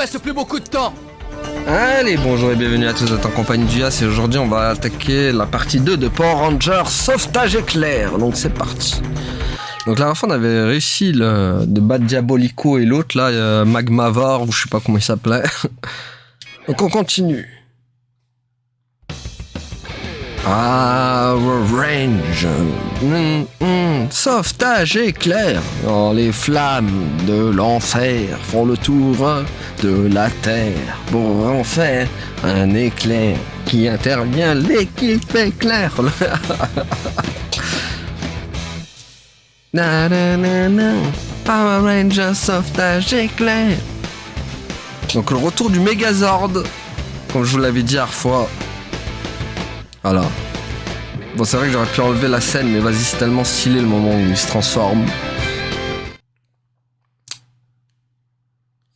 reste plus beaucoup de temps. Allez, bonjour et bienvenue à tous, vous êtes en compagnie du Yas et aujourd'hui on va attaquer la partie 2 de Power Rangers Sauvetage Éclair. Donc c'est parti. Donc la dernière fois on avait réussi de battre Diabolico et l'autre là, Magmavor ou je sais pas comment il s'appelait. Donc on continue. Power Range. Sauvetage éclair. Oh, les flammes de l'enfer font le tour de la terre pour en faire un éclair qui intervient l'équipe éclair. Na, na, na, na. Power Ranger Sauvetage éclair. Donc le retour du Megazord, comme je vous l'avais dit hier fois. Voilà. Bon, c'est vrai que j'aurais pu enlever la scène, mais vas-y, c'est tellement stylé le moment où il se transforme.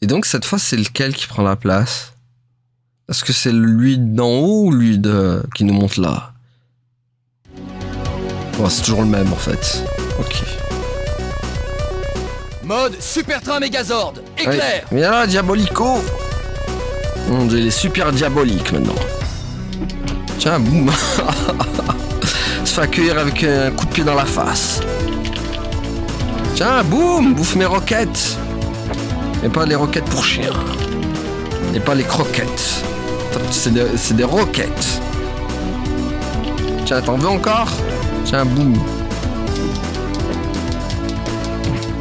Et donc, cette fois, c'est lequel qui prend la place? Est-ce que c'est lui d'en haut ou lui qui nous monte là? Bon, c'est toujours le même, en fait. Ok. Mode Super Train Megazord. Éclair. Ouais. Mais là, Diabolico. Mon Dieu, il est super diabolique, maintenant. Tiens, boum. Se fait accueillir avec un coup de pied dans la face. Tiens, boum, bouffe mes roquettes. Et pas les roquettes pour chiens. Et pas les croquettes. C'est des roquettes. Tiens, t'en veux encore? Tiens, boum.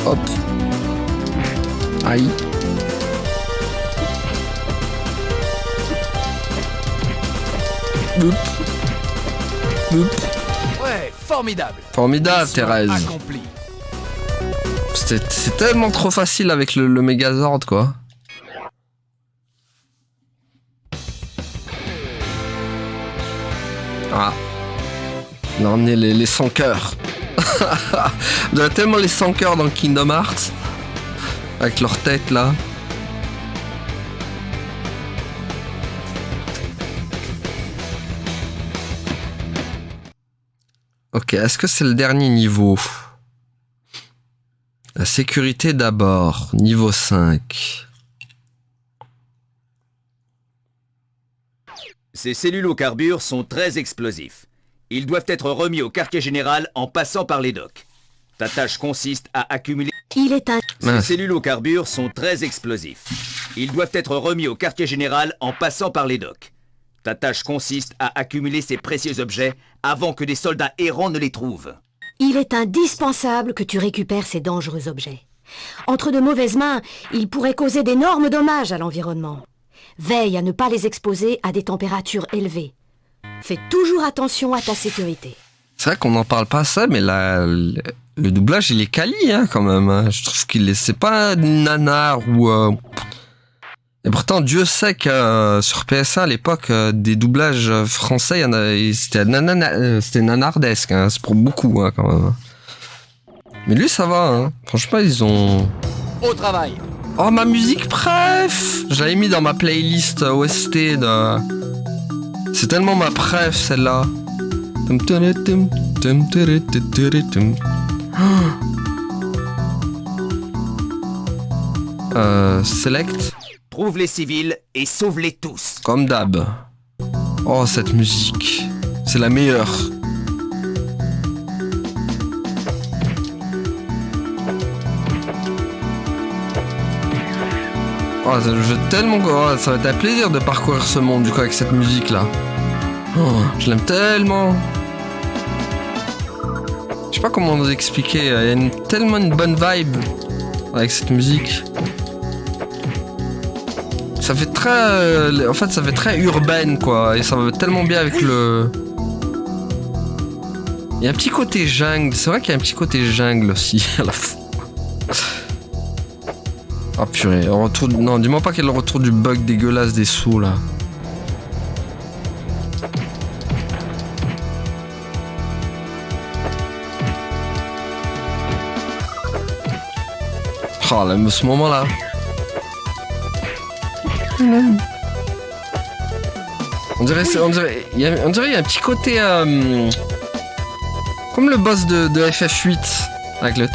Hop. Aïe. Boop. Boop. Ouais, formidable. Formidable, Thérèse. Accompli. C'est tellement trop facile avec le Megazord, quoi. Ah. On a ramené les 100 cœurs. On a tellement les 100 cœurs dans Kingdom Hearts. Avec leur tête, là. Ok, est-ce que c'est le dernier niveau? La sécurité d'abord, niveau 5. Ces cellulocarbures sont très explosifs. Ils doivent être remis au quartier général en passant par les docks. Ta tâche consiste à accumuler... Ces cellulocarbures sont très explosifs. Ils doivent être remis au quartier général en passant par les docks. Ta tâche consiste à accumuler ces précieux objets avant que des soldats errants ne les trouvent. Il est indispensable que tu récupères ces dangereux objets. Entre de mauvaises mains, ils pourraient causer d'énormes dommages à l'environnement. Veille à ne pas les exposer à des températures élevées. Fais toujours attention à ta sécurité. C'est vrai qu'on n'en parle pas ça, mais le doublage, il est quali, hein, quand même. Hein. Je trouve qu'il est... C'est pas nanar ou... Et pourtant, Dieu sait que sur PS1 à l'époque, des doublages français, c'était nanardesque, hein, c'est pour beaucoup hein, quand même. Mais lui, ça va, hein. Franchement, ils ont... Au travail. Oh, ma musique, bref. Je l'avais mis dans ma playlist OST de... C'est tellement ma préf, celle-là. Select. Trouve les civils et sauve-les tous. Comme d'hab. Oh, cette musique. C'est la meilleure. Oh, je veux tellement... Oh, ça va être un plaisir de parcourir ce monde, du coup, avec cette musique-là. Oh, je l'aime tellement. Je sais pas comment vous expliquer. Il y a tellement une bonne vibe avec cette musique. Ça fait très... en fait, ça fait très urbaine, quoi. Et ça va tellement bien avec le... Il y a un petit côté jungle. C'est vrai qu'il y a un petit côté jungle aussi, à la fin. Oh purée, retour... Non, dis-moi pas qu'il y a le retour du bug dégueulasse des sous, là. Oh, là, ce moment-là. On dirait il y a un petit côté comme le boss de FF8 avec le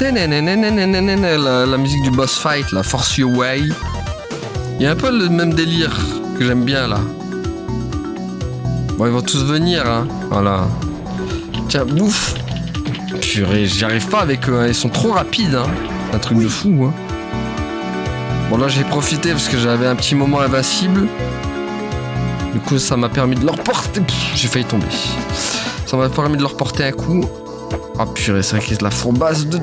la musique du boss fight, la Force Your Way. Il y a un peu le même délire que j'aime bien là. Bon, ils vont tous venir, hein. Voilà. Tiens, bouffe. Purée, j'y arrive pas avec eux, hein. Ils sont trop rapides, hein. Un truc de fou, hein. Bon, là, j'ai profité parce que j'avais un petit moment invincible. Du coup, ça m'a permis de leur porter... J'ai failli tomber. Ça m'a permis de leur porter un coup. Ah, purée, c'est vrai qu'il y a de la fourbasse de...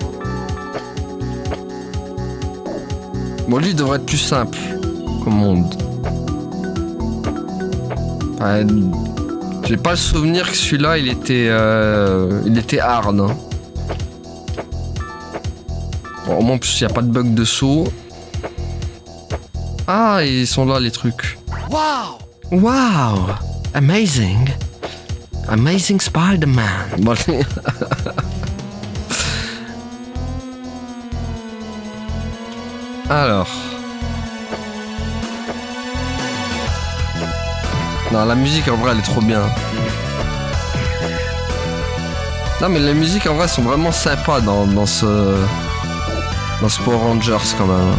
Bon, lui, il devrait être plus simple comme monde. Enfin, j'ai pas le souvenir que celui-là, il était hard. Hein. Bon, au moins, en plus, il n'y a pas de bug de saut. Ah, ils sont là, les trucs. Waouh! Wow! Amazing! Amazing Spider-Man! Bon, alors... Non, la musique en vrai elle est trop bien. Non mais les musiques en vrai sont vraiment sympas dans ce Power Rangers quand même.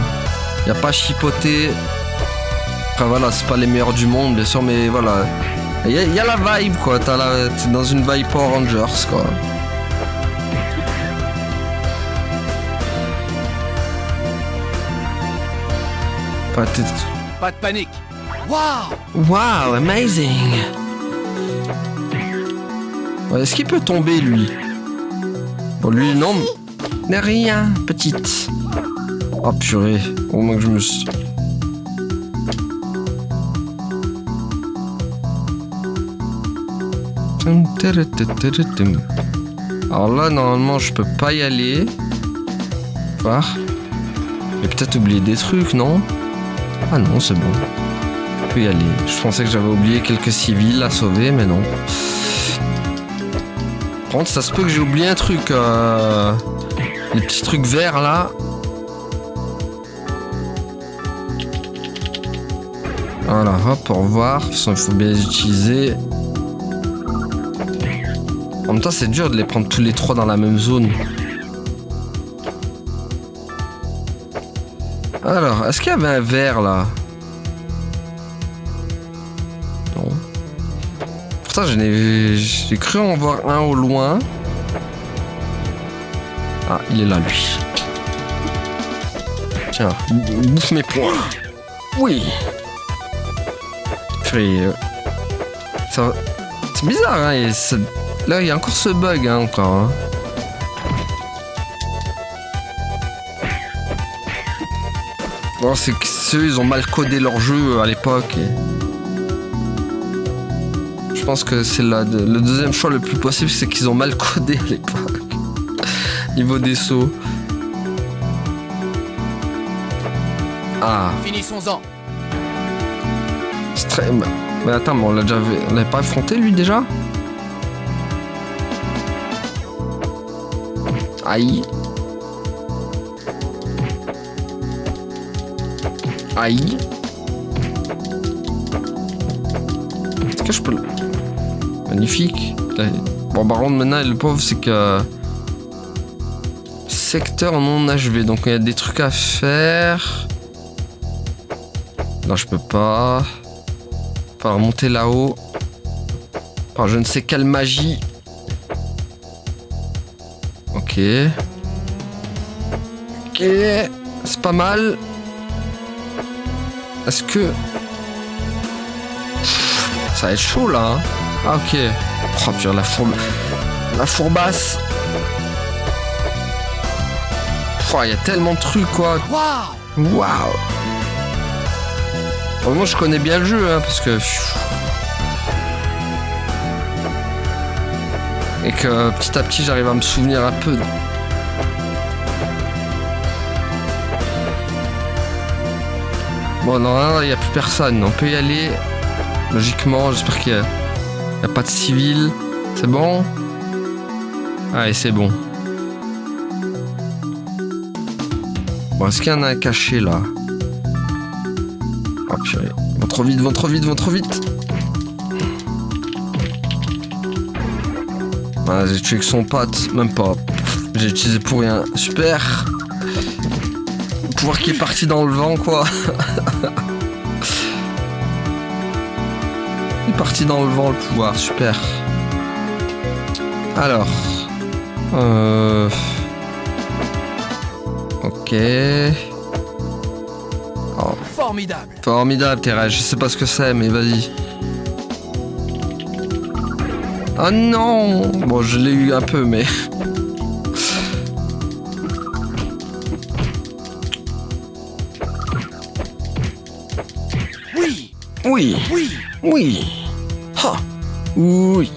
Y a pas à chipoter. Enfin voilà, c'est pas les meilleurs du monde bien sûr, mais voilà. Y a la vibe quoi, t'es dans une vibe Power Rangers quoi. Pas de panique. Waouh! Wow, amazing! Ouais, est-ce qu'il peut tomber, lui? Bon, lui, non. Mais rien, petite. Oh, purée. Au moins que je me suis... Alors là, normalement, je peux pas y aller. Voir. J'ai peut-être oublié des trucs, non? Ah non, c'est bon. Je peux y aller. Je pensais que j'avais oublié quelques civils à sauver, mais non. Par contre, ça se peut que j'ai oublié un truc. Les petits trucs verts, là. Voilà, hop, au revoir. De toute façon, il faut bien les utiliser. En même temps, c'est dur de les prendre tous les trois dans la même zone. Alors, est-ce qu'il y avait un verre là? Non. Pourtant, j'ai cru en voir un au loin. Ah, il est là, lui. Tiens, bouffe mes points. Oui. C'est bizarre, hein. Là, il y a encore ce bug, hein, encore. Hein. Bon, c'est que ceux, ils ont mal codé leur jeu à l'époque. Je pense que c'est le deuxième choix le plus possible, c'est qu'ils ont mal codé à l'époque. Niveau des sauts. Ah. Finissons-en. C'est très... Mais attends, mais on l'avait pas affronté lui déjà? Aïe. Aïe. Est-ce que je peux le... Magnifique. Bon, par contre, maintenant, le pauvre, c'est que... Secteur non achevé. Donc, il y a des trucs à faire. Non, je peux pas. Pas remonter là-haut. Par je ne sais quelle magie. Ok. Ok. C'est pas mal. Est-ce que... Ça va être chaud là. Hein. Ah ok. Oh putain, la fourbasse. Il y a tellement de trucs quoi. Waouh. Waouh. Moi je connais bien le jeu hein, parce que... Et que petit à petit j'arrive à me souvenir un peu. Bon non, là il n'y a plus personne, on peut y aller. Logiquement, j'espère qu'il n'y a pas de civils. C'est bon? Allez, c'est bon. Bon, est-ce qu'il y en a un caché là? Oh purée. Vont trop vite, vont trop vite, vont trop vite. Ah, j'ai tué que son pote, même pas. J'ai utilisé pour rien. Super. Le pouvoir qui est parti dans le vent, quoi. parti dans le vent le pouvoir, super. Alors. Ok. Oh. Formidable. Formidable, Thérèse. Je sais pas ce que c'est, mais vas-y. Oh non! Bon, je l'ai eu un peu, mais... Oui. Oui. Oui. Oui. Ha. Oui.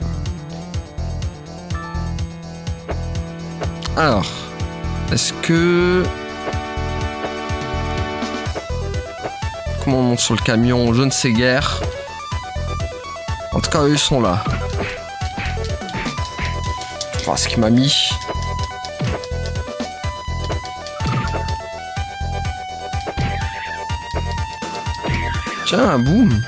Alors, est-ce que... Comment on monte sur le camion? Je ne sais guère. En tout cas, eux, ils sont là. Oh, ce qu'il m'a mis. Tiens, boum.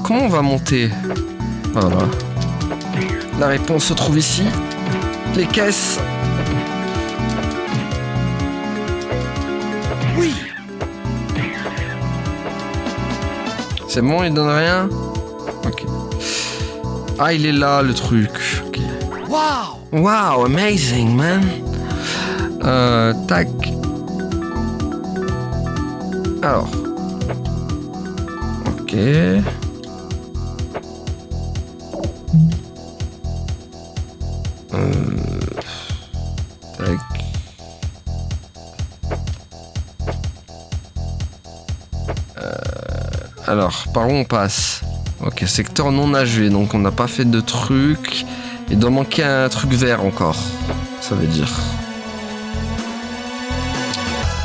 Comment on va monter? Voilà. La réponse se trouve ici. Les caisses. Oui. C'est bon, il donne rien? Ok. Ah, il est là, le truc. Ok. Wow. Wow, amazing, man. Tac. Alors. Ok. Tac. Alors, par où on passe? Ok, secteur non achevé, donc on n'a pas fait de truc. Il doit manquer un truc vert encore, ça veut dire.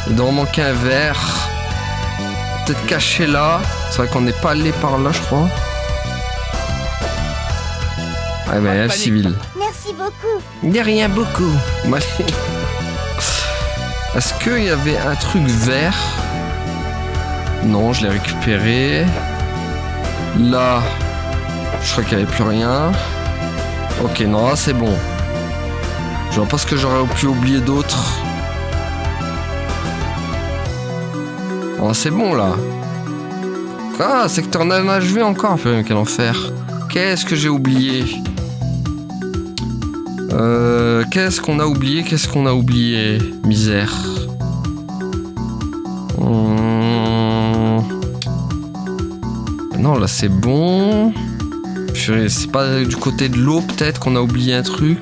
Il doit en manquer un vert. Peut-être caché là. C'est vrai qu'on n'est pas allé par là, je crois. Ah ben, civil. Merci beaucoup. Il n'y a rien beaucoup. Est-ce qu'il y avait un truc vert? Non, je l'ai récupéré. Là, je crois qu'il n'y avait plus rien. Ok, non, là c'est bon. Je vois pas ce que j'aurais pu oublier d'autre. Oh, c'est bon là. Ah, secteur non-achevé encore. Quel enfer. Qu'est-ce que j'ai oublié? Qu'est-ce qu'on a oublié? Qu'est-ce qu'on a oublié? Misère. Non, là c'est bon. Purée, c'est pas du côté de l'eau peut-être qu'on a oublié un truc.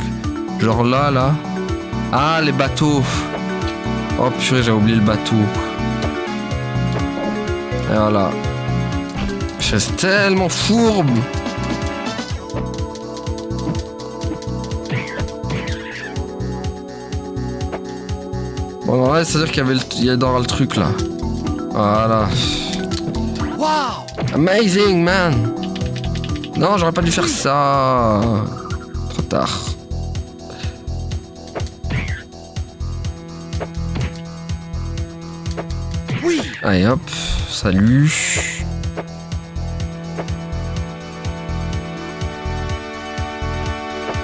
Genre là, là. Ah, les bateaux. Oh purée, j'ai oublié le bateau. Et voilà. Je suis tellement fourbe. Bon, non, là, c'est-à-dire qu'il y a dans le truc là. Voilà. Wow. Amazing, man. Non, j'aurais pas dû faire ça. Trop tard. Oui. Allez hop, salut.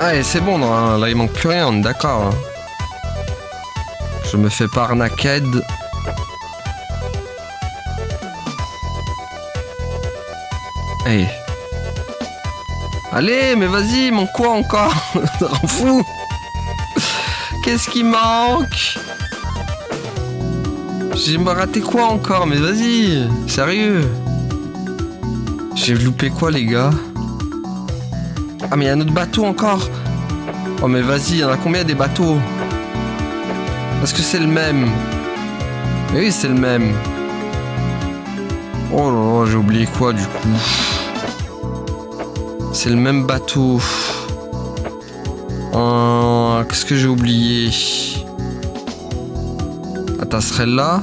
Allez, c'est bon, non, là il manque plus rien, on est d'accord. Je me fais pas arnaquer. Allez. Allez, mais vas-y, manque quoi encore? Ça rend fou. Qu'est-ce qui manque? J'ai raté quoi encore? Mais vas-y, sérieux. J'ai loupé quoi, les gars? Ah, mais il y a un autre bateau encore. Oh, mais vas-y, il y en a combien des bateaux? Est-ce que c'est le même? Mais oui, c'est le même. Oh là là, j'ai oublié quoi, du coup? C'est le même bateau. Qu'est-ce que j'ai oublié? La passerelle là?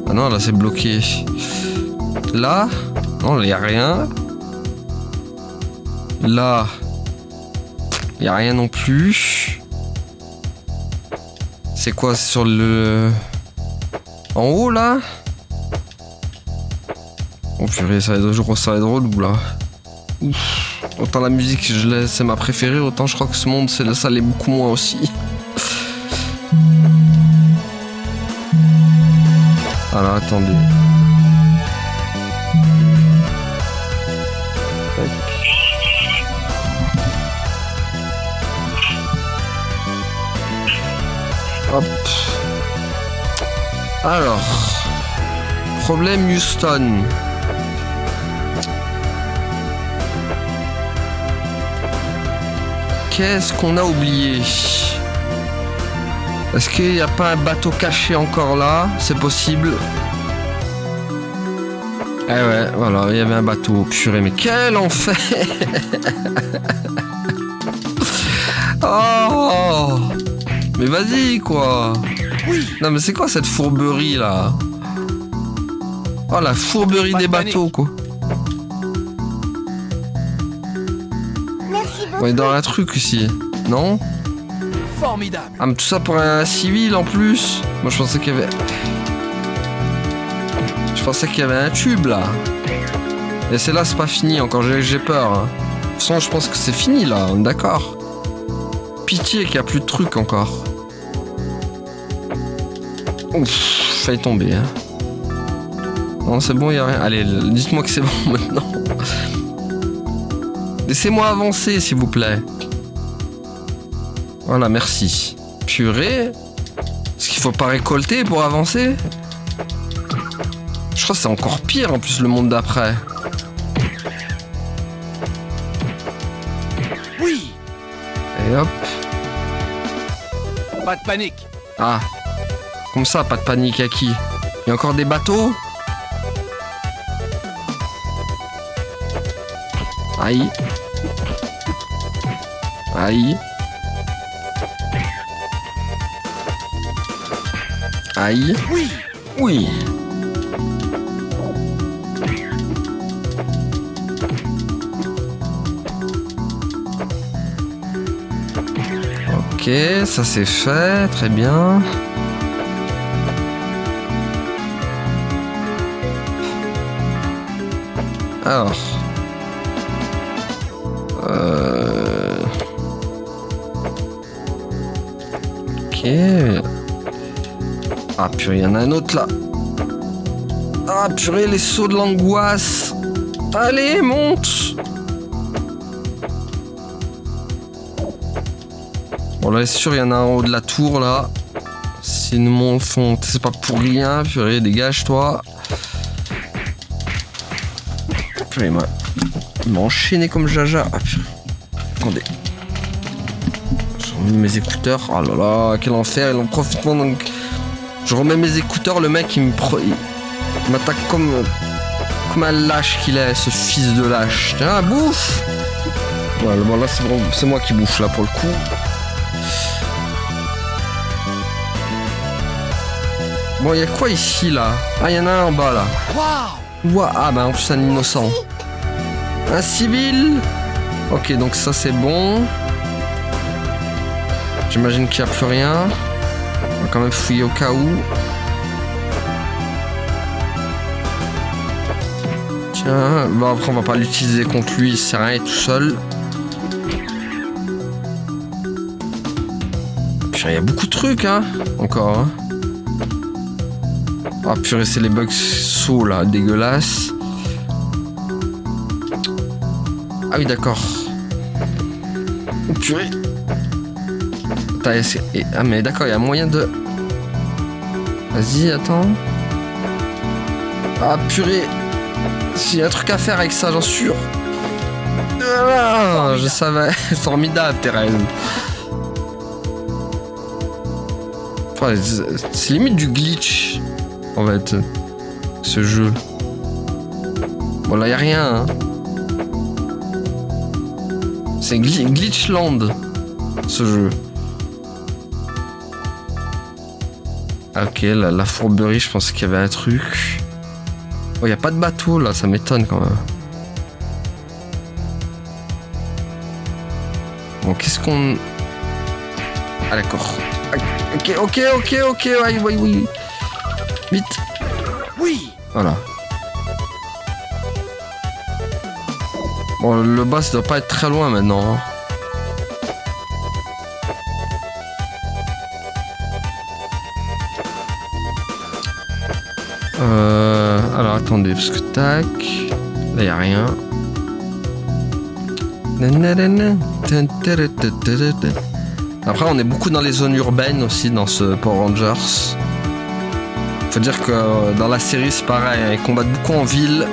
Ah non, là c'est bloqué. Là? Non, il n'y a rien. Là, il n'y a rien non plus. C'est quoi sur le... En haut là? Oh purée, ça va être relou là. Ouf. Autant la musique, c'est ma préférée, autant je crois que ce monde, ça l'est beaucoup moins aussi. attendez. Tac. Hop. Alors. Problème Houston. Qu'est-ce qu'on a oublié? Est-ce qu'il n'y a pas un bateau caché encore là? C'est possible. Eh ouais, voilà, il y avait un bateau. Purée, mais quel enfer! Oh! Mais vas-y, quoi! Non, mais c'est quoi cette fourberie, là? Oh, la fourberie des bateaux, quoi! On est dans un truc ici, non? Formidable. Ah, mais tout ça pour un civil en plus? Moi, je pensais qu'il y avait... Je pensais qu'il y avait un tube, là. Et c'est là, c'est pas fini encore, j'ai peur. Hein. De toute façon, je pense que c'est fini, là, on est d'accord. Pitié qu'il n'y a plus de trucs encore. Ouf, failli tomber. Hein. Non, c'est bon, il n'y a rien. Allez, dites-moi que c'est bon maintenant. Laissez-moi avancer, s'il vous plaît. Voilà, merci. Purée. Est-ce qu'il faut pas récolter pour avancer? Je crois que c'est encore pire, en plus, le monde d'après. Oui. Et hop. Pas de panique. Ah. Comme ça, pas de panique à qui? Il y a encore des bateaux? Aïe. Aïe. Aïe. Oui. Oui. Ok, ça c'est fait, très bien. Alors. Ok. Ah purée, il y en a un autre là. Ah purée, les sauts de l'angoisse. Allez, monte. Bon là, c'est sûr, il y en a un en haut de la tour là. Si nous monte, c'est pas pour rien. Purée, dégage-toi. Purée, il m'a enchaîné comme jaja. Ah, purée. Attendez. Je remets mes écouteurs. Oh là là, quel enfer. Il en profite donc. Je remets mes écouteurs, le mec il m'attaque comme un lâche qu'il est, ce fils de lâche. Tiens, bouffe. Voilà, bon là c'est moi qui bouffe là pour le coup. Bon, il y a quoi ici là? Ah, il y en a un en bas là. Waouh. Ah bah en plus un innocent. Un civil. Ok, donc ça c'est bon. J'imagine qu'il n'y a plus rien. On va quand même fouiller au cas où. Tiens, bon après on va pas l'utiliser contre lui, il sert à rien, il est tout seul. Putain, il y a beaucoup de trucs hein, encore. Hein. Ah purée, c'est les bugs sauts là, dégueulasses. Ah oui d'accord. Oh purée. Ah mais d'accord, il y a moyen de... Vas-y, attends. Ah purée. Il y a un truc à faire avec ça, j'en suis sûr. Ah, je savais. Formidable, Thérèse. Enfin, c'est limite du glitch, en fait, ce jeu. Bon, là, il n'y a rien. Hein. C'est Glitchland, ce jeu. Ok, la fourberie, je pensais qu'il y avait un truc. Oh, il n'y a pas de bateau là, ça m'étonne quand même. Bon, qu'est-ce qu'on... Ah d'accord. Ok, oui. Vite. Oui. Voilà. Bon, le bas, ça doit pas être très loin maintenant. Hein. Alors attendez, parce que tac. Là y a rien. Après on est beaucoup dans les zones urbaines aussi dans ce Power Rangers. Faut dire que dans la série c'est pareil, ils combattent beaucoup en ville.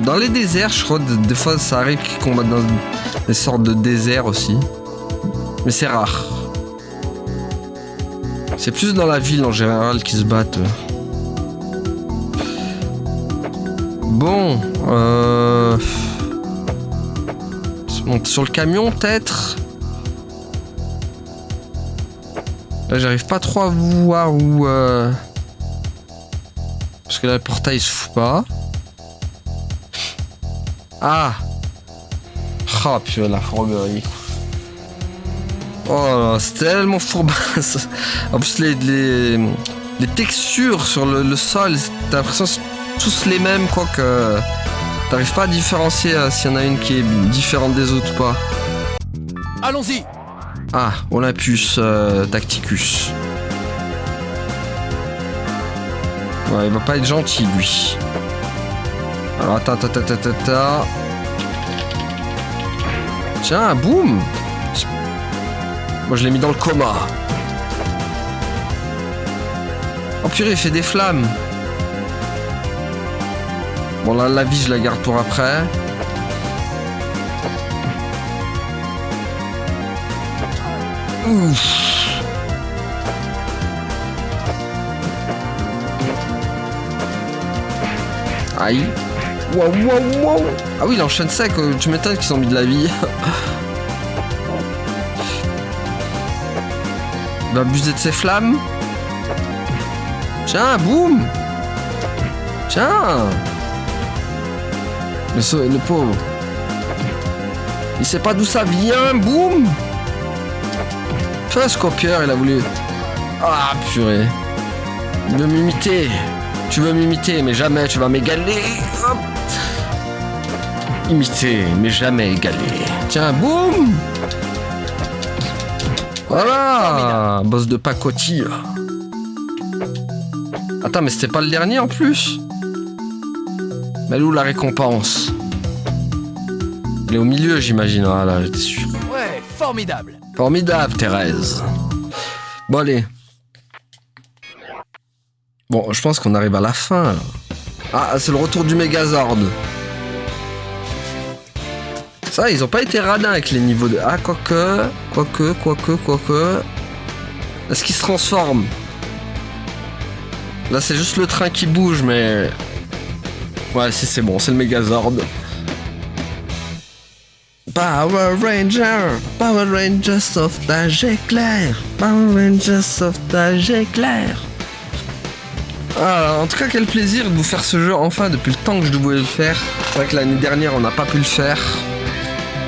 Dans les déserts je crois, des fois ça arrive qu'ils combattent dans des sortes de déserts aussi. Mais c'est rare. C'est plus dans la ville en général qu'ils se battent. Bon, monte sur le camion peut-être. Là j'arrive pas trop à voir où parce que là le portail se fout pas. Ah. Oh purée la fourberie. Oh là, c'est tellement fourbasse. En plus les textures sur le sol, t'as l'impression que c'est tous les mêmes quoi que. T'arrives pas à différencier s'il y en a une qui est différente des autres ou pas. Allons-y. Ah, Olympus Tacticus. Ouais, il va pas être gentil lui. Alors attends. Tiens, boum. Moi je l'ai mis dans le coma. Oh purée, il fait des flammes. Bon là, la vie je la garde pour après. Ouf. Aïe. Wow. Ah oui, il enchaîne sec, tu m'étonnes qu'ils ont mis de la vie. Il va abuser de ses flammes. Tiens, boum. Tiens. Le pauvre. Il sait pas d'où ça vient, boum. Fais Scorpion, il a voulu. Ah purée. Il veut m'imiter. Tu veux m'imiter, mais jamais tu vas m'égaler. Hop. Imiter, mais jamais égaler. Tiens, boum. Voilà. Boss de pacotille. Attends, mais c'était pas le dernier en plus. Mais elle est où la récompense? Elle est au milieu, j'imagine. Ah là, j'étais sûr. Ouais, formidable. Formidable, Thérèse. Bon, allez. Bon, je pense qu'on arrive à la fin, là. Ah, c'est le retour du Megazord. Ça, ils ont pas été radins avec les niveaux de... Ah, quoique... Est-ce qu'il se transforme? Là, c'est juste le train qui bouge, mais... Ouais, si c'est bon, c'est le Megazord. Power Rangers sauvetage éclair. Power Rangers sauvetage éclair. Ah, en tout cas, quel plaisir de vous faire ce jeu enfin depuis le temps que je devais le faire. C'est vrai que l'année dernière, on n'a pas pu le faire.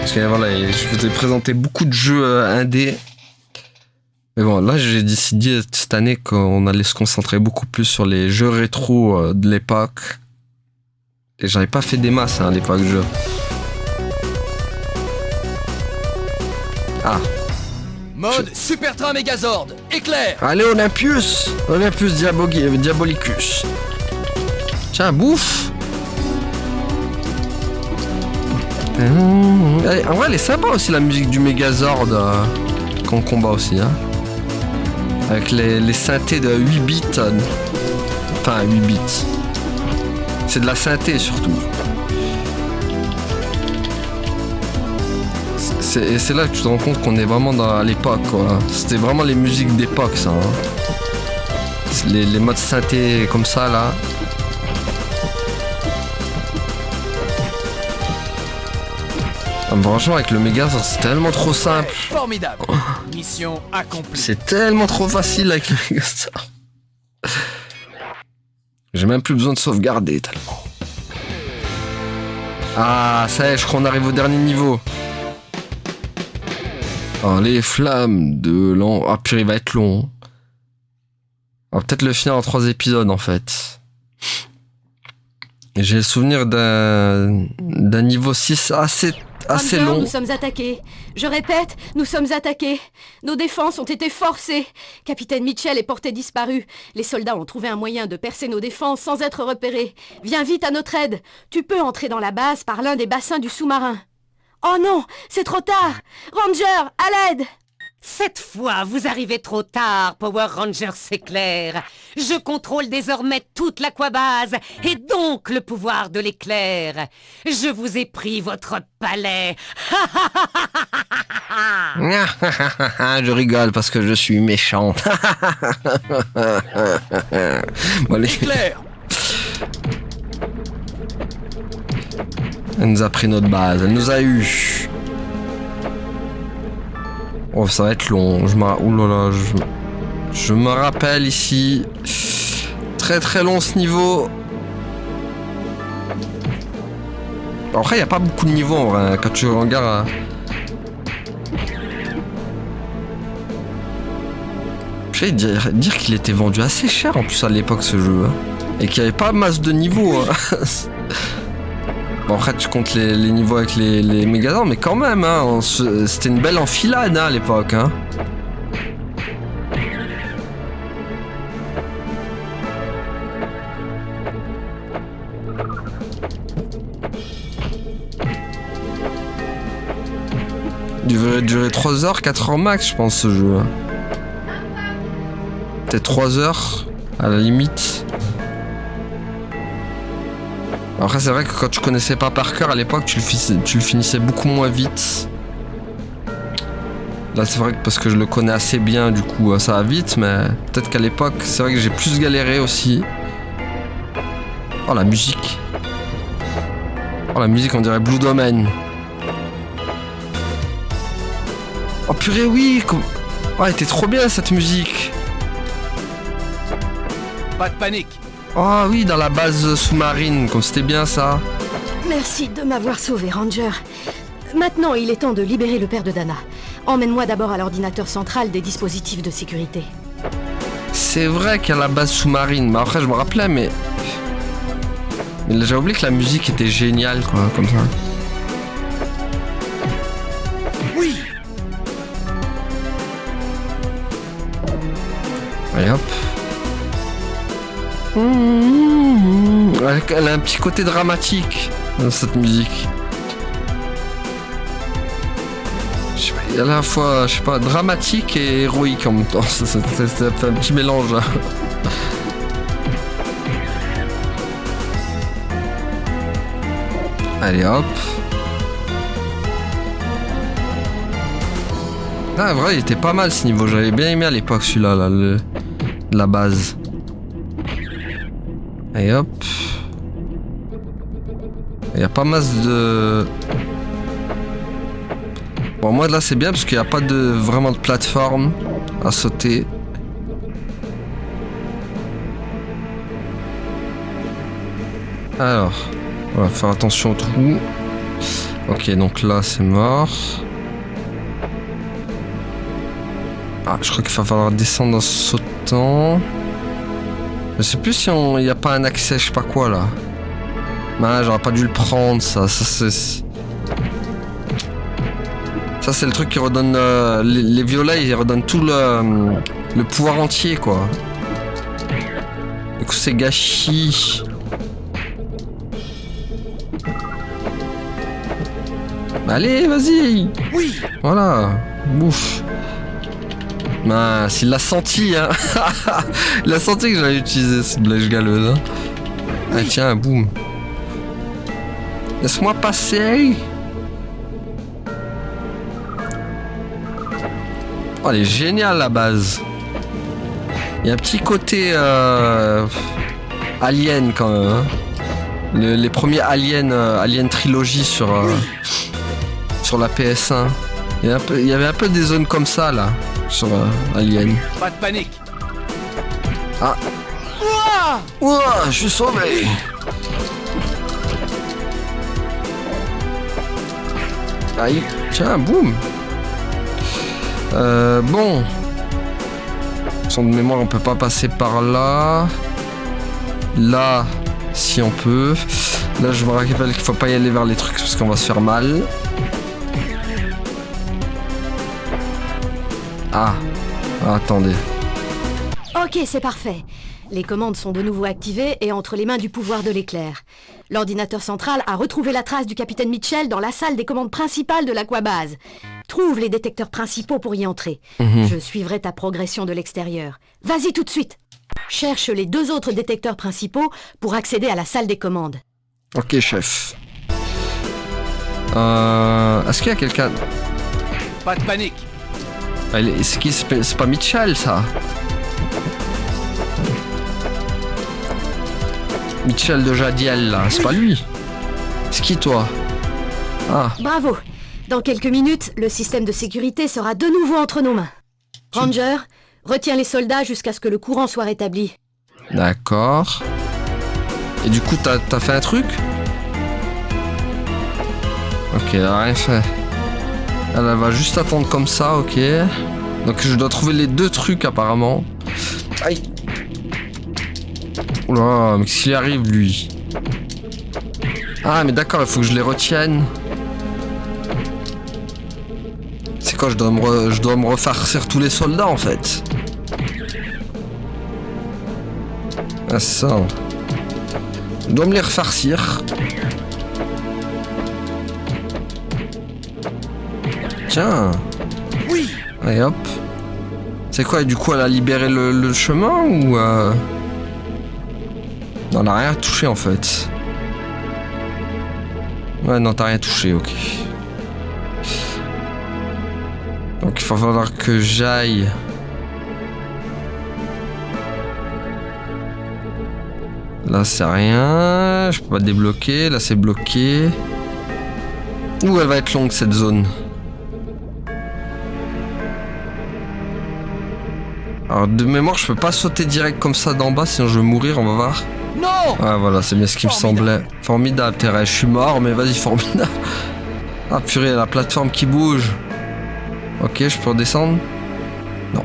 Parce que voilà, je vous ai présenté beaucoup de jeux indés. Mais bon, là, j'ai décidé cette année qu'on allait se concentrer beaucoup plus sur les jeux rétro de l'époque. Et j'en ai pas fait des masses à l'époque jeu. Ah. Mode Super Train Megazord, éclair. Allez Olympus Diabolicus. Tiens, bouffe. En vrai, elle est sympa aussi la musique du Megazord qu'on combat aussi. Hein. Avec les synthés de 8 bits. Enfin, 8 bits. C'est de la synthé surtout. Et c'est là que tu te rends compte qu'on est vraiment à l'époque, quoi. C'était vraiment les musiques d'époque, ça. Hein. Les modes synthé comme ça, là. Ah, franchement, avec le Megazord, c'est tellement trop simple. Formidable. Mission accomplie. C'est tellement trop facile avec le Megazord. J'ai même plus besoin de sauvegarder tellement. Ah, ça y est, je crois qu'on arrive au dernier niveau. Oh, les flammes de l'an... Ah, purée, il va être long. On va peut-être le finir en 3 épisodes, en fait. Et j'ai le souvenir d'un niveau 6 assez Ranger, long. Nous sommes attaqués. Je répète, nous sommes attaqués. Nos défenses ont été forcées. Capitaine Mitchell est porté disparu. Les soldats ont trouvé un moyen de percer nos défenses sans être repérés. Viens vite à notre aide. Tu peux entrer dans la base par l'un des bassins du sous-marin. Oh non, c'est trop tard. Ranger, à l'aide! Cette fois, vous arrivez trop tard, Power Rangers éclair. Je contrôle désormais toute l'aquabase, et donc le pouvoir de l'éclair. Je vous ai pris votre palais. Je rigole parce que je suis méchante. Bon, allez. Éclair! Elle nous a pris notre base, elle nous a eu. Oh, ça va être long. Je me rappelle ici. Très très long ce niveau. Après, il n'y a pas beaucoup de niveaux en vrai. Quand tu regardes. Je sais dire qu'il était vendu assez cher en plus à l'époque ce jeu. Et qu'il n'y avait pas masse de niveaux. Bon, après, tu comptes les niveaux avec les Megazords, mais quand même, hein, c'était une belle enfilade hein, à l'époque. Hein. Il devrait durer 3 heures, 4 heures max, je pense, ce jeu. Peut-être 3 heures, à la limite. Après c'est vrai que quand tu connaissais pas par cœur à l'époque tu le finissais beaucoup moins vite. Là c'est vrai que parce que je le connais assez bien du coup ça va vite, mais peut-être qu'à l'époque c'est vrai que j'ai plus galéré aussi. Oh la musique. Oh la musique on dirait Blue Domain. Oh purée oui. Oh elle était trop bien cette musique. Pas de panique. Oh oui, dans la base sous-marine, comme c'était bien ça. Merci de m'avoir sauvé, Ranger. Maintenant, il est temps de libérer le père de Dana. Emmène-moi d'abord à l'ordinateur central des dispositifs de sécurité. C'est vrai qu'il y a la base sous-marine, mais après je me rappelais, mais j'ai oublié que la musique était géniale, quoi, comme ça. Oui. Allez hop. Elle a un petit côté dramatique dans cette musique. Je sais pas, il y a à la fois, je sais pas, dramatique et héroïque en même temps. Ça fait un petit mélange. Là. Allez hop. Ah, vrai, il était pas mal ce niveau. J'avais bien aimé à l'époque celui-là, là, la base. Et hop. Il y a pas masse de... Bon moi là c'est bien parce qu'il n'y a pas vraiment de plateforme à sauter. Alors, on va faire attention au trou. Ok donc là c'est mort. Ah je crois qu'il va falloir descendre en sautant. Je sais plus si il n'y a pas un accès, je sais pas quoi là. Non, j'aurais pas dû le prendre ça. Ça c'est le truc qui redonne les violets, ils redonnent tout le pouvoir entier quoi. Du coup c'est gâchis. Allez vas-y. Oui. Voilà. Bouffe. Mince, il l'a senti, hein. Il a senti que j'allais utiliser cette blèche galeuse. Hein. Ah tiens, boum. Laisse-moi passer. Oh, elle est géniale la base. Il y a un petit côté Alien quand même. Hein. Les premiers Alien, Alien Trilogy sur la PS1. Il y avait un peu des zones comme ça là. Sur Alien. Pas de panique. Ah. Ouah, je suis sauvé. Aïe, tiens, boum. Bon. Sans de mémoire, on peut pas passer par là. Là, si on peut. Là, je me rappelle qu'il faut pas y aller vers les trucs parce qu'on va se faire mal. Ah, attendez. Ok, c'est parfait. Les commandes sont de nouveau activées et entre les mains du pouvoir de l'éclair. L'ordinateur central a retrouvé la trace du capitaine Mitchell dans la salle des commandes principales de l'aquabase. Trouve les détecteurs principaux pour y entrer. Je suivrai ta progression de l'extérieur. Vas-y tout de suite. Cherche les 2 autres détecteurs principaux pour accéder à la salle des commandes. Ok, chef. Est-ce qu'il y a quelqu'un... Pas de panique. C'est qui? C'est pas Mitchell, ça? Mitchell de Jadiel, là. C'est pas lui. C'est qui, toi? Ah. Bravo. Dans quelques minutes, le système de sécurité sera de nouveau entre nos mains. Ranger, retiens les soldats jusqu'à ce que le courant soit rétabli. D'accord. Et du coup, t'as fait un truc? Ok, elle a rien fait. Elle va juste attendre comme ça, ok. Donc je dois trouver les 2 trucs apparemment. Aïe. Oula, mais qu'est-ce qu'il arrive lui? Ah mais d'accord, il faut que je les retienne. C'est quoi, je dois me refarcir tous les soldats en fait. Ah ça. Je dois me les refarcir. Tiens. Oui. Allez hop. C'est quoi, du coup elle a libéré le chemin ou Non, elle a rien touché en fait. Ouais, non, t'as rien touché, ok. Donc il va falloir que j'aille. Là c'est rien, je peux pas débloquer, là c'est bloqué. Ouh, elle va être longue cette zone. Alors de mémoire je peux pas sauter direct comme ça d'en bas sinon je vais mourir, on va voir. Non. Ah voilà, c'est bien ce qui me semblait. Formidable, Thérèse, je suis mort mais vas-y, formidable. Ah purée, la plateforme qui bouge. Ok, je peux redescendre? Non.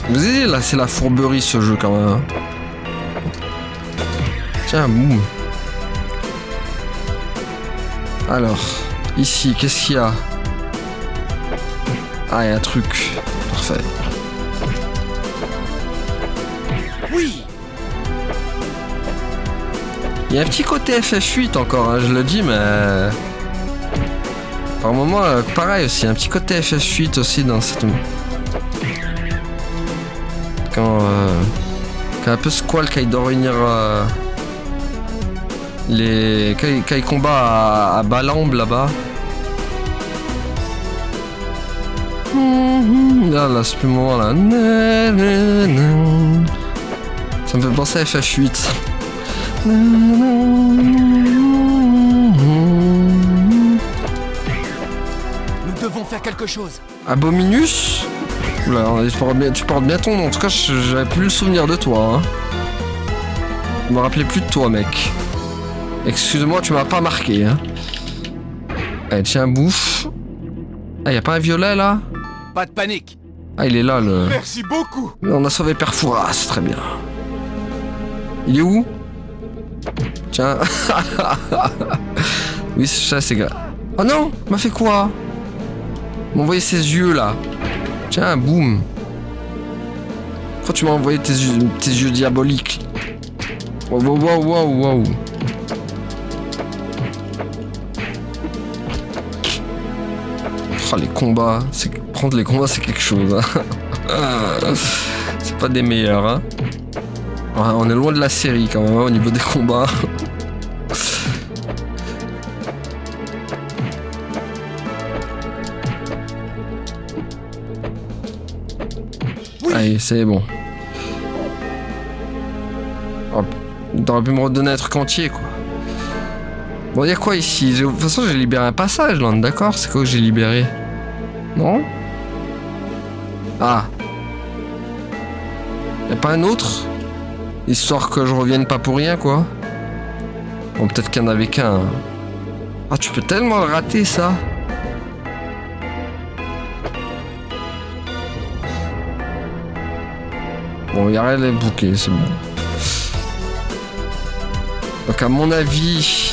Vous avez dit, là c'est la fourberie ce jeu quand même. Tiens, boum. Alors, ici, qu'est-ce qu'il y a? Ah, il y a un truc. Parfait. Oui. Il y a un petit côté FF8 encore, hein, je le dis, mais... Par moment, pareil aussi, un petit côté FF8 aussi dans cette... Quand un peu Squall, quand il doit réunir... Quand il combat à Balamb là-bas. Là, ce moment là. Ça me fait penser à FF8. Nous devons faire quelque chose. Abominus? Oula, tu portes bien ton nom. En tout cas, j'avais plus le souvenir de toi. Hein. Je me rappelais plus de toi, mec. Excuse-moi, tu m'as pas marqué. Hein. Allez, tiens, bouffe. Ah, y a pas un violet là? Pas de panique. Ah, il est là le... Merci beaucoup. On a sauvé Père Fouras, très bien. Il est où? Tiens. Oui, ça c'est grave. Oh non, il m'a fait quoi? Il m'a envoyé ses yeux là. Tiens, boum. Pourquoi tu m'as envoyé tes yeux diaboliques? Wow, wow, wow, wow, wow. Oh, les combats, prendre les combats c'est quelque chose. Hein. C'est pas des meilleurs. Hein. Ouais, on est loin de la série quand même hein, au niveau des combats. Oui. Allez, c'est bon. Oh, t'aurais pu me redonner un truc entier quoi. Bon, y'a quoi ici? De toute façon, j'ai libéré un passage, là, d'accord? C'est quoi que j'ai libéré? Non? Ah. Y'a pas un autre? Histoire que je revienne pas pour rien, quoi. Bon, peut-être qu'il y en avait qu'un. Hein. Ah, tu peux tellement le rater, ça. Bon, y'a rien à bouquer, c'est bon. Donc, à mon avis...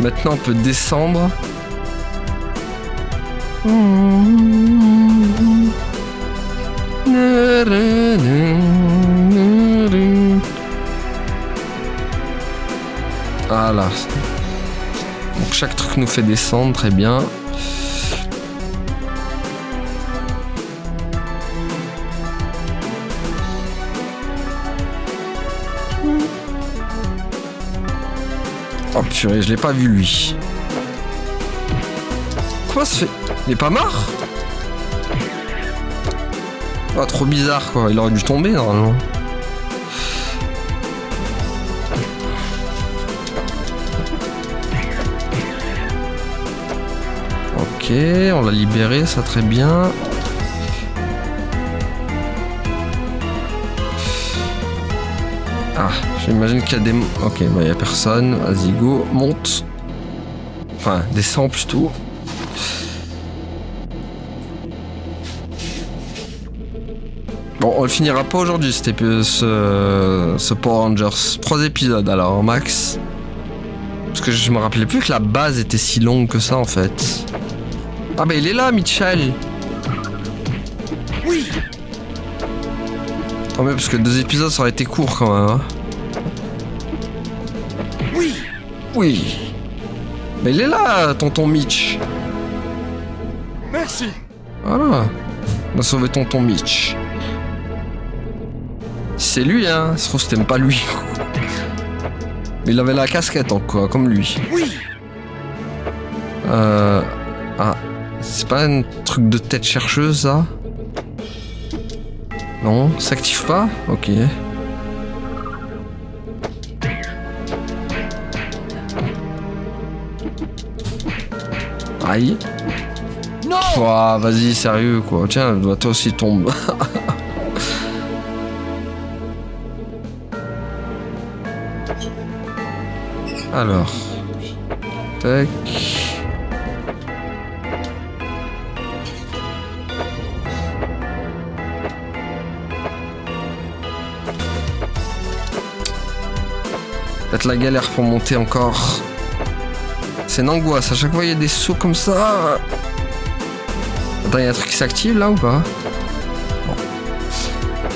Maintenant on peut descendre. Voilà. Donc chaque truc nous fait descendre, très bien. Oh purée, je l'ai pas vu lui. Comment ça se fait? Il est pas mort? Ah, trop bizarre quoi, il aurait dû tomber normalement. Ok, on l'a libéré, ça très bien. Ah, j'imagine qu'il y a des... Ok, bah il y a personne. Vas-y, go, monte. Enfin, descend plutôt. Bon, on le finira pas aujourd'hui, ce Power Rangers. 3 épisodes alors, max. Parce que je me rappelais plus que la base était si longue que ça, en fait. Ah bah il est là, Mitchell. Oui. Oh mais parce que 2 épisodes, ça aurait été court quand même, hein. Oui. Oui. Mais il est là, tonton Mitch. Merci. Voilà. On a sauvé tonton Mitch. C'est lui, hein. Ça se trouve, c'était même pas lui. Mais il avait la casquette, quoi, comme lui. Oui. Ah. C'est pas un truc de tête chercheuse, ça? Non, ça s'active pas? Ok. Aïe. Non. Oh, vas-y, sérieux, quoi. Tiens, toi aussi tombe. Alors. Tac. Peut-être la galère pour monter encore. C'est une angoisse, à chaque fois il y a des sauts comme ça. Attends, il y a un truc qui s'active là ou pas? Bon.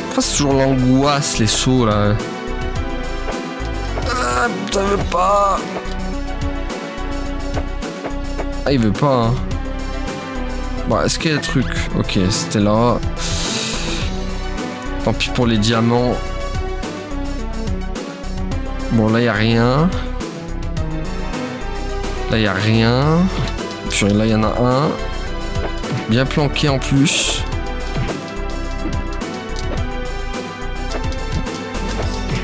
Pourquoi c'est toujours l'angoisse les sauts là? Ah, putain, il veut pas. Ah, il veut pas, hein. Bon, est-ce qu'il y a des trucs? Ok, c'était là. Tant pis pour les diamants. Bon, là, il n'y a rien. Là, il n'y a rien. Puis là, il y en a un. Bien planqué en plus.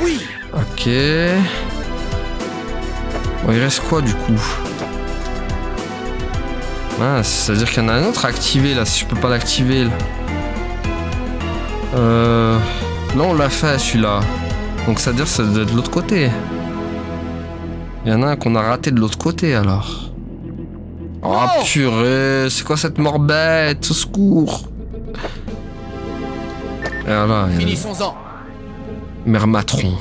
Oui. Ok. Bon, il reste quoi, du coup? Ah, c'est-à-dire qu'il y en a un autre à activer, là, si je peux pas l'activer, là. Là, on l'a fait, celui-là. Donc, c'est-à-dire que ça doit être de l'autre côté. Il y en a un qu'on a raté de l'autre côté, alors. Oh, purée, c'est quoi cette mort bête? Au secours. Et voilà. Finissons-en. Mermatron.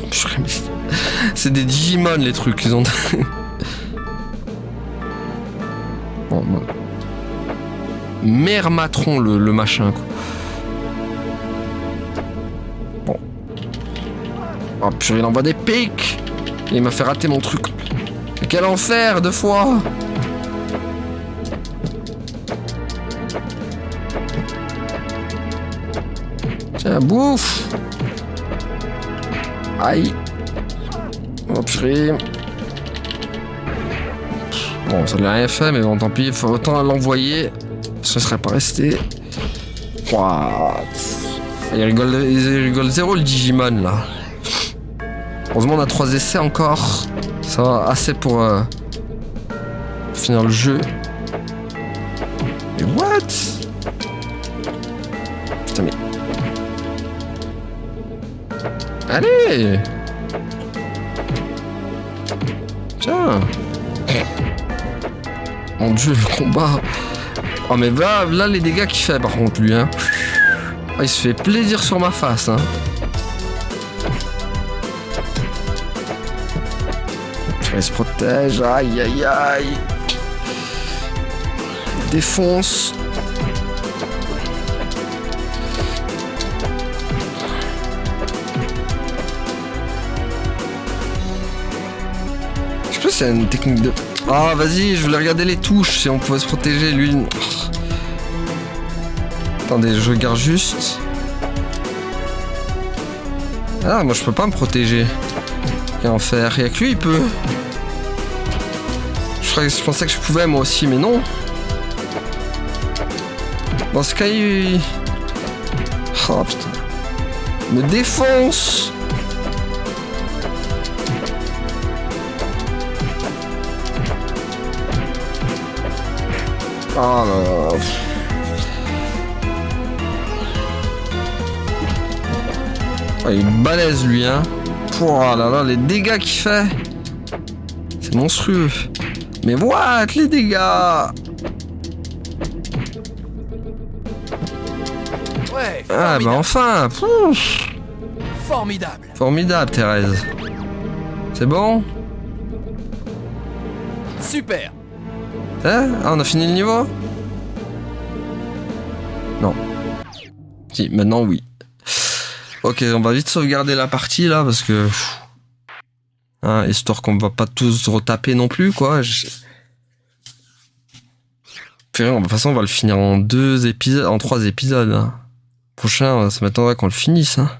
C'est des Digimon, les trucs, ils ont... Bon, bon. Mermatron, le machin, quoi. Bon. Oh purée, il envoie des pics. Et il m'a fait rater mon truc. Mais quel enfer, 2 fois. Tiens, bouffe. Aïe. Oh purée. Bon, ça n'a rien fait, mais bon, tant pis, il faut autant l'envoyer. Ça serait pas resté. Wow. Il rigole zéro le Digimon là. Heureusement, on a 3 essais encore. Ça va assez pour finir le jeu. Mais what? Putain, mais. Allez! Tiens! Mon dieu, le combat! Oh, mais là les dégâts qu'il fait par contre, lui, hein! Oh, il se fait plaisir sur ma face, hein! Il se protège, aïe aïe aïe! Défonce! c'est une technique de... Ah, vas-y, je voulais regarder les touches, si on pouvait se protéger, lui... Attendez, je regarde juste... Ah, moi je peux pas me protéger. Rien en faire, y'a que lui, il peut. Je pensais que je pouvais, moi aussi, mais non. Dans ce cas, il... Oh, putain. Me défonce. Oh là là. Oh, il est balèze lui hein. Oh là là, les dégâts qu'il fait. C'est monstrueux. Mais what les dégâts. Ouais, ah bah enfin. Pouf. Formidable. Formidable Thérèse. C'est bon? Super. Hein? Ah on a fini le niveau? Non. Si, maintenant oui. Ok, on va vite sauvegarder la partie là parce que... Hein, histoire qu'on va pas tous retaper non plus quoi. De toute façon on va le finir en 2 épisodes, en 3 épisodes. Hein. Prochain, ça m'attendrait qu'on le finisse. Hein.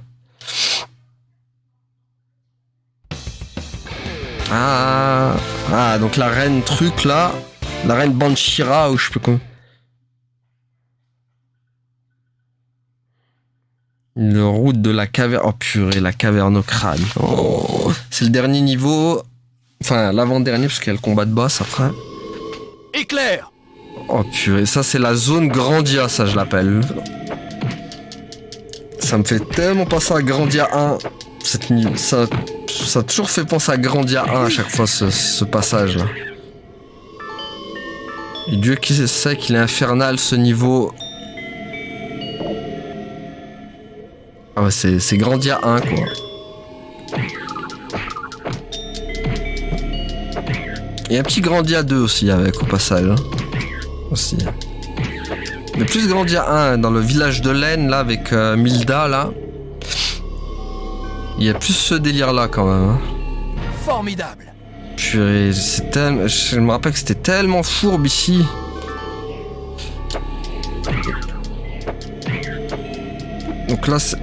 Ah, donc la reine truc là. La reine Banshira ou je sais plus quoi. Le route de la caverne. Oh purée, la caverne au crâne. Oh, c'est le dernier niveau. Enfin, l'avant-dernier, parce qu'il y a le combat de boss après. Éclair. Oh purée, ça c'est la zone Grandia, ça je l'appelle. Ça me fait tellement penser à Grandia 1. Ça a toujours fait penser à Grandia 1 à chaque fois ce passage là. Et Dieu qui sait qu'il est infernal ce niveau. Ah ouais, c'est Grandia 1 quoi. Et un petit Grandia 2 aussi avec au passage. Hein. Aussi. Mais plus Grandia 1 dans le village de Laine là avec Milda là. Il y a plus ce délire là quand même. Hein. Formidable. Purée, je me rappelle que c'était tellement fourbe ici. Donc là c'est...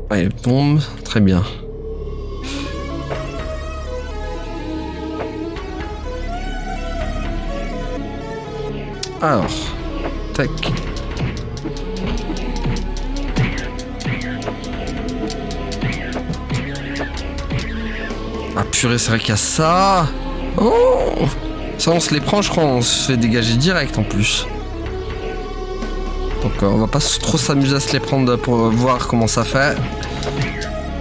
Allez, bombe, très bien. Alors, tac. Ah purée, c'est vrai qu'il y a ça. Oh, ça on se les prend, je crois, on se fait dégager direct en plus. Donc on va pas trop s'amuser à se les prendre pour voir comment ça fait.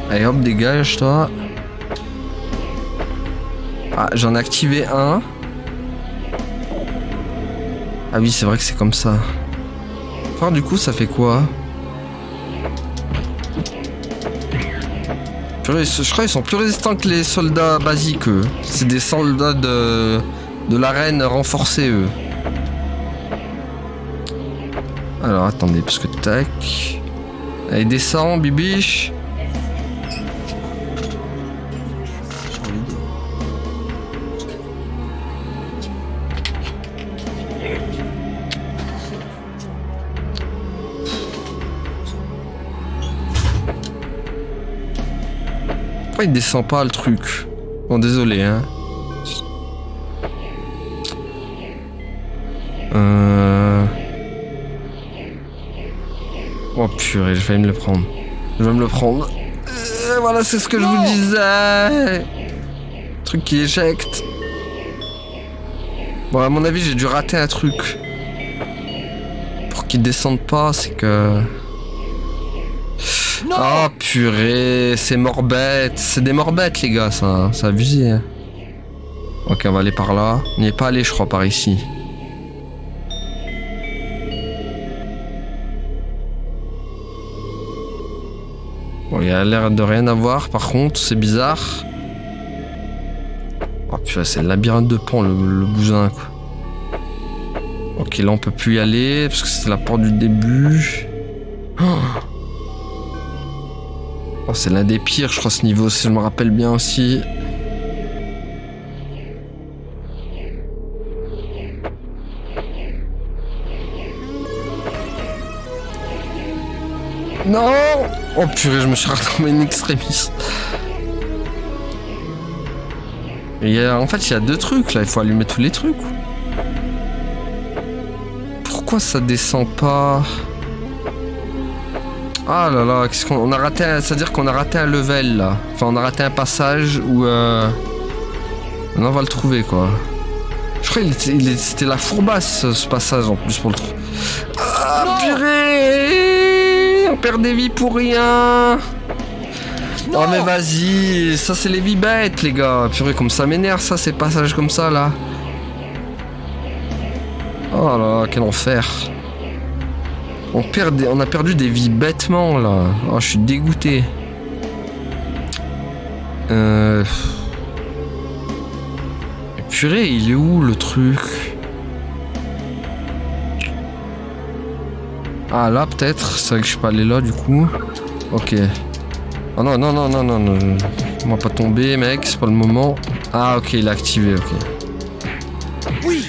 Allez hop, dégage toi. Ah, j'en ai activé un. Ah oui, c'est vrai que c'est comme ça. Alors du coup, ça fait quoi? Purée, je crois qu'ils sont plus résistants que les soldats basiques, eux. C'est des soldats de l'arène renforcés, eux. Alors, attendez, parce que tac... Allez, descends, bibiche. Pourquoi il descend pas le truc? Bon, désolé, hein. Oh purée, je vais me le prendre. Je vais me le prendre. Voilà, c'est ce que je vous disais. Truc qui éjecte. Bon, à mon avis, j'ai dû rater un truc. Pour qu'il descende pas, c'est que... Oh purée, c'est morbette. C'est des morbettes, les gars, ça. C'est abusé. Hein. Ok, on va aller par là. On n'y est pas allé, je crois, par ici. Bon, il a l'air de rien avoir, par contre, c'est bizarre. Oh putain, c'est le labyrinthe de Pan, le bousin, quoi. Ok, là, on peut plus y aller, parce que c'est la porte du début. Oh, Oh, c'est l'un des pires, je crois, ce niveau, si je me rappelle bien aussi. Non! Oh purée, je me suis retombé in extremis. En fait, il y a 2 trucs, là. Il faut allumer tous les trucs. Pourquoi ça descend pas? Ah là là, qu'est-ce qu'on a raté? C'est-à-dire qu'on a raté un level là. Enfin, on a raté un passage où on va le trouver quoi. Je crois que c'était la fourbasse ce passage en plus pour le trouver. Ah purée! On perd des vies pour rien. Non. Oh mais vas-y, ça c'est les vies bêtes les gars. Purée, comme ça m'énerve ça, ces passages comme ça là. Oh là là, quel enfer. On a perdu des vies bêtement là. Oh, je suis dégoûté. Purée, il est où le truc? Ah là peut-être. C'est vrai que je suis pas allé là du coup. Ok. Oh non, non, non, non, non, non. On va pas tomber mec, c'est pas le moment. Ah ok, il est activé, ok. Oui.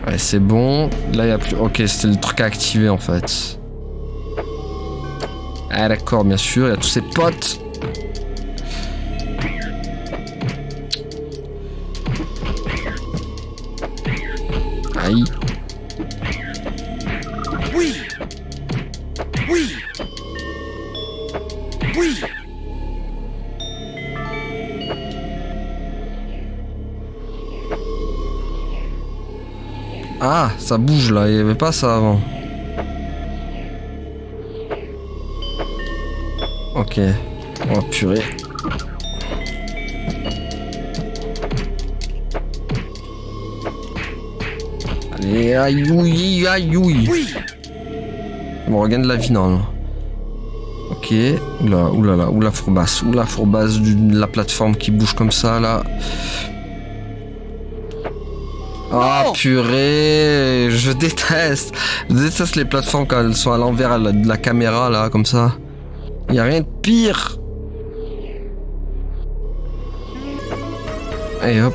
Ouais, c'est bon. Là, il y a plus... Ok, c'était le truc à activer, en fait. Ah, d'accord, bien sûr. Il y a tous ses potes. Aïe. Oui. Oui. Oui. Ah, ça bouge là, il n'y avait pas ça avant. Ok. Oh purée. Allez, aïe, ouïe, aïe, ouïe. Bon, on regagne de la vie, non. Ok. Oula, oula, fourbasse. Oula, fourbasse de la plateforme qui bouge comme ça, là. Ah oh, purée, je déteste les plateformes quand elles sont à l'envers de la caméra là comme ça. Y a rien de pire. Et hop.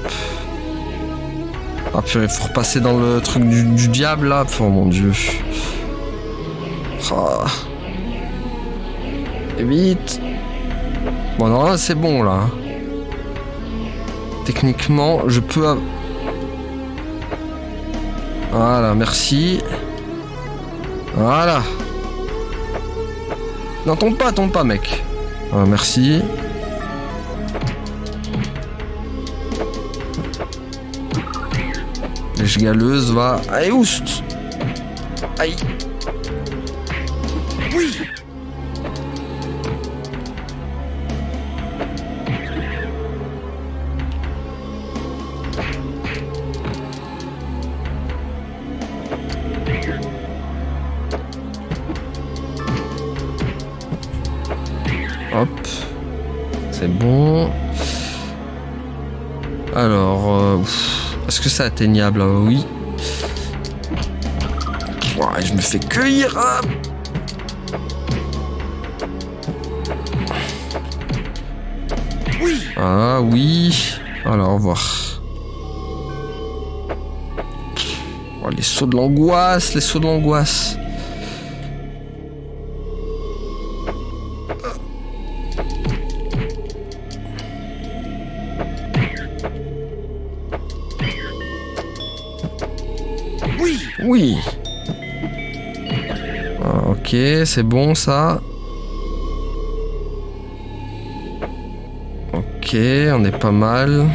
Ah purée, faut repasser dans le truc du diable là. Oh mon dieu. Oh. Et vite. Bon non, c'est bon là. Techniquement, je peux... Voilà, merci. Voilà. Non, tombe pas, mec. Ah, merci. Lèche galeuse, va. Allez, oust. Aïe. Oui. Hop, c'est bon. Alors, est-ce que c'est atteignable? Oui. Ouais, je me fais cueillir. Oui. Ah oui. Alors, au revoir. Oh, les sauts de l'angoisse, les sauts de l'angoisse. Oui. Ah, ok, c'est bon ça. Ok, on est pas mal.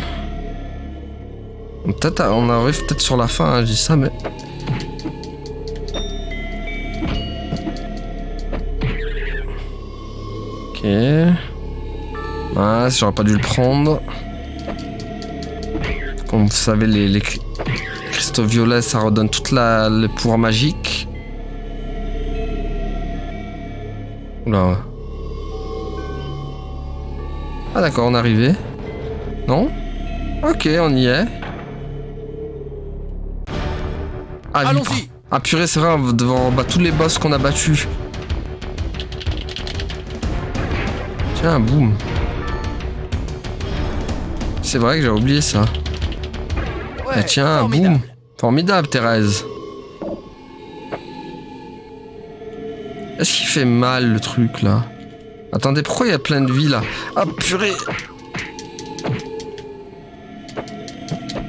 Peut-être on arrive peut-être sur la fin, hein, je dis ça, mais... Ok. Ah, j'aurais pas dû le prendre. Comme vous savez, les cristaux violets, ça redonne toute le pouvoir magique. Oula. Ah d'accord, on est arrivé. Non? Ok, on y est. Ah, allons-y. Ah purée, c'est vrai, on va devoir battre tous les boss qu'on a battus. Tiens, boum. C'est vrai que j'ai oublié ça. Ouais, Et tiens, formidable. boum. Formidable, Thérèse. Est-ce qu'il fait mal, le truc, là? Attendez, pourquoi il y a plein de vie, là? Ah, purée!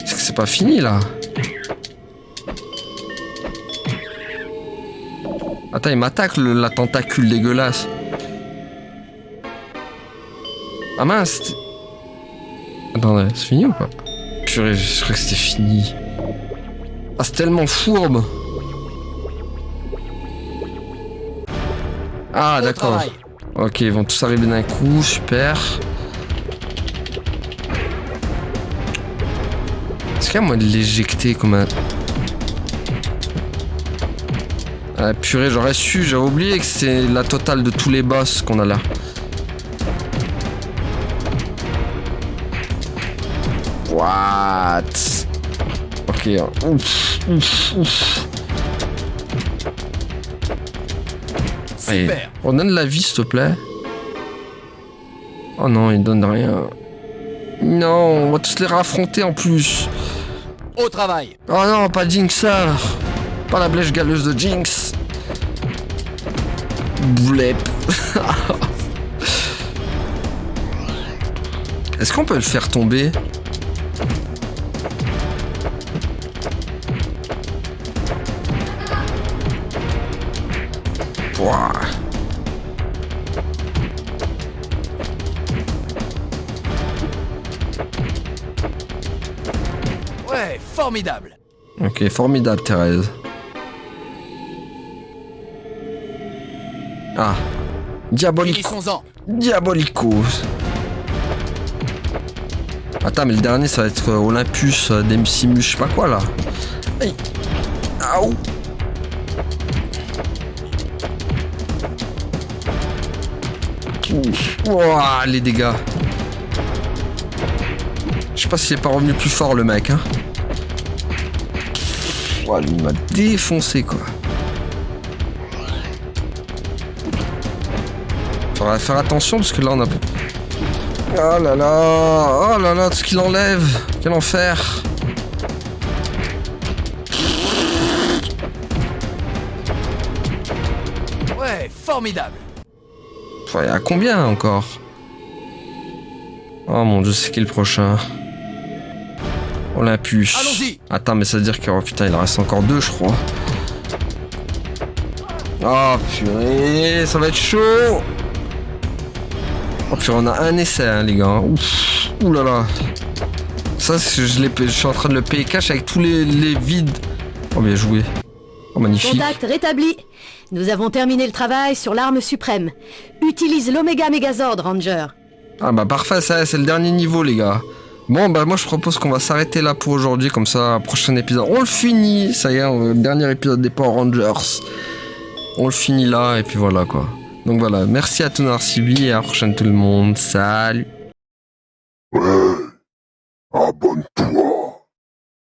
C'est que c'est pas fini, là? Attends, il m'attaque, la tentacule dégueulasse. Ah mince! Attendez, c'est fini ou pas? Purée, je crois que c'était fini. Ah, c'est tellement fourbe! Ah, Bon d'accord. travail. Ok, ils vont tous arriver d'un coup, super. Est-ce qu'il y a moyen de l'éjecter comme un... Ah, purée, j'aurais su, j'avais oublié que c'est la totale de tous les boss qu'on a là. What? Ok, ouf, ouf, ouf. Allez, Super. on donne la vie, s'il te plaît. Oh non, il donne rien. Non, on va tous les raffronter en plus. Au travail. Oh non, pas Jinxer. Pas la blèche galeuse de Jinx. Boulep. Est-ce qu'on peut le faire tomber? Ouah. Ouais, formidable. Ok, formidable, Thérèse. Ah. Diabolico. Finissons-en. Diabolicos. Attends, mais le dernier, ça va être Olympus, Dempsimus, je sais pas quoi, là. Aïe. Aouh. Ouah, les dégâts. Je sais pas s'il est pas revenu plus fort, le mec, hein. Ouah, lui, il m'a défoncé, quoi. Faudra faire attention, parce que là, on a... Oh là là, tout ce qu'il enlève. Quel enfer. Ouais, formidable. Il y a combien encore? Oh mon dieu, c'est qui le prochain? Olympus. Allons-y. Attends, mais ça veut dire que... Oh putain, il en reste encore 2, je crois. Oh purée, ça va être chaud. Oh purée, on a un essai, hein, les gars. Ouf. Ouh là là. Ça, je suis en train de le payer cash avec tous les vides. Oh, bien joué. Oh, magnifique. Contact rétabli. Nous avons terminé le travail sur l'arme suprême. Utilise l'Omega Megazord, Ranger. Ah bah parfait, ça c'est le dernier niveau, les gars. Bon bah moi je propose qu'on va s'arrêter là pour aujourd'hui, comme ça prochain épisode on le finit. Ça y est, le dernier épisode des Power Rangers, on le finit là et puis voilà quoi. Donc voilà, merci à tout Narcibi et à la prochaine tout le monde. Salut. Ouais, abonne-toi.